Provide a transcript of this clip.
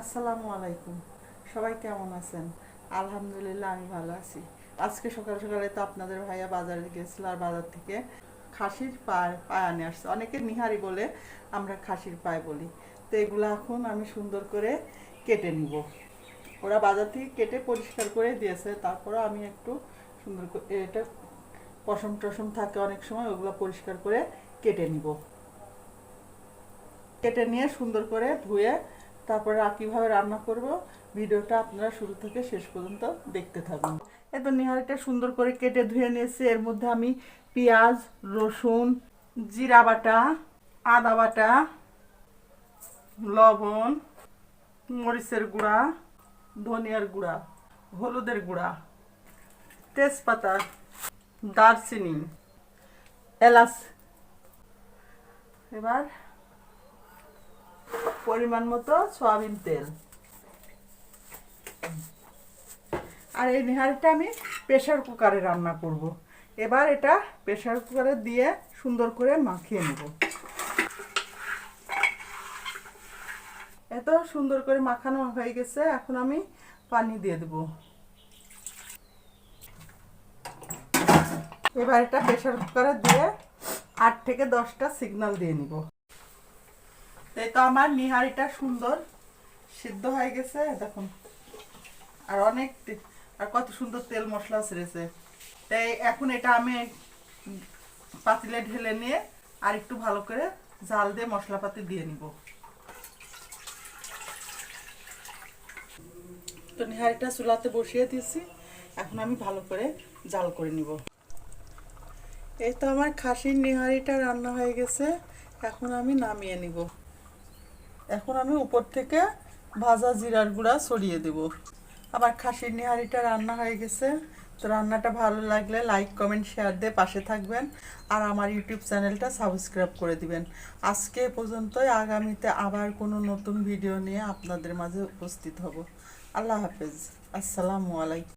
আসসালামু আলাইকুম। সবাই কেমন আছেন? আলহামদুলিল্লাহ, আমি ভালো আছি। আজকে সকাল সকালে তো আপনাদের ভাইয়া বাজারে গেছিল, আর বাজার থেকে খাসির পায়া নিয়ে আসছে। অনেকে নিহারি বলে, আমরা খাসির পায় বলি। তো এগুলো এখন আমি সুন্দর করে কেটে নিব। ওরা বাজার থেকে কেটে পরিষ্কার করে দিয়েছে, তারপরে আমি একটু সুন্দর করে এটা পশম টশম থাকে অনেক সময়, ওগুলো পরিষ্কার করে কেটে নিব। কেটে নিয়ে সুন্দর করে ধুয়ে তারপরে আর কীভাবে রান্না করব, ভিডিওটা আপনারা শুরু থেকে শেষ পর্যন্ত দেখতে থাকুন। এই তো নিহারিটা সুন্দর করে কেটে ধুয়ে নিয়েছি। এর মধ্যে আমি পেঁয়াজ, রসুন, জিরা বাটা, আদা বাটা, লবণ, মরিচের গুঁড়া, ধনিয়ার গুঁড়া, হলুদের গুঁড়া, তেজপাতা, দারচিনি, এলাচ, এবার পরিমাণ মতো সয়াবিন তেল। আর এই নেহারিটা আমি প্রেশার কুকারে রান্না করব। এবার এটা প্রেশার কুকারে দিয়ে সুন্দর করে মাখিয়ে নেব। এত সুন্দর করে মাখানো হয়ে গেছে, এখন আমি পানি দিয়ে দেব। এবার এটা প্রেশার কুকারে দিয়ে 8 থেকে 10টা সিগন্যাল দিয়ে নিব। এই তো আমার নিহারিটা সুন্দর সিদ্ধ হয়ে গেছে, দেখুন। আর আর কত সুন্দর তেল মশলা ছেড়েছে। তাই এখন এটা আমি পাতিলে ঢেলে নিয়ে আর একটু ভালো করে জাল দিয়ে মশলাপাতি দিয়ে নিব। তো নিহারিটা চুলাতে বসিয়ে দিয়েছি, এখন আমি ভালো করে জাল করে নিব। এই তো আমার খাসির নিহারিটা রান্না হয়ে গেছে, এখন আমি নামিয়ে নিব। এখন আমি উপর থেকে ভাজা জিরার গুঁড়া ছড়িয়ে দেব। আবার খাসির নিহারিটা রান্না হয়ে গেছে। তো রান্নাটা ভালো লাগলে লাইক কমেন্ট শেয়ার দিয়ে পাশে থাকবেন, আর আমার ইউটিউব চ্যানেলটা সাবস্ক্রাইব করে দিবেন। আজকে পর্যন্তই, আগামীতে আবার কোনো নতুন ভিডিও নিয়ে আপনাদের মাঝে উপস্থিত হব। আল্লাহ হাফেজ। আসসালামু আলাইকুম।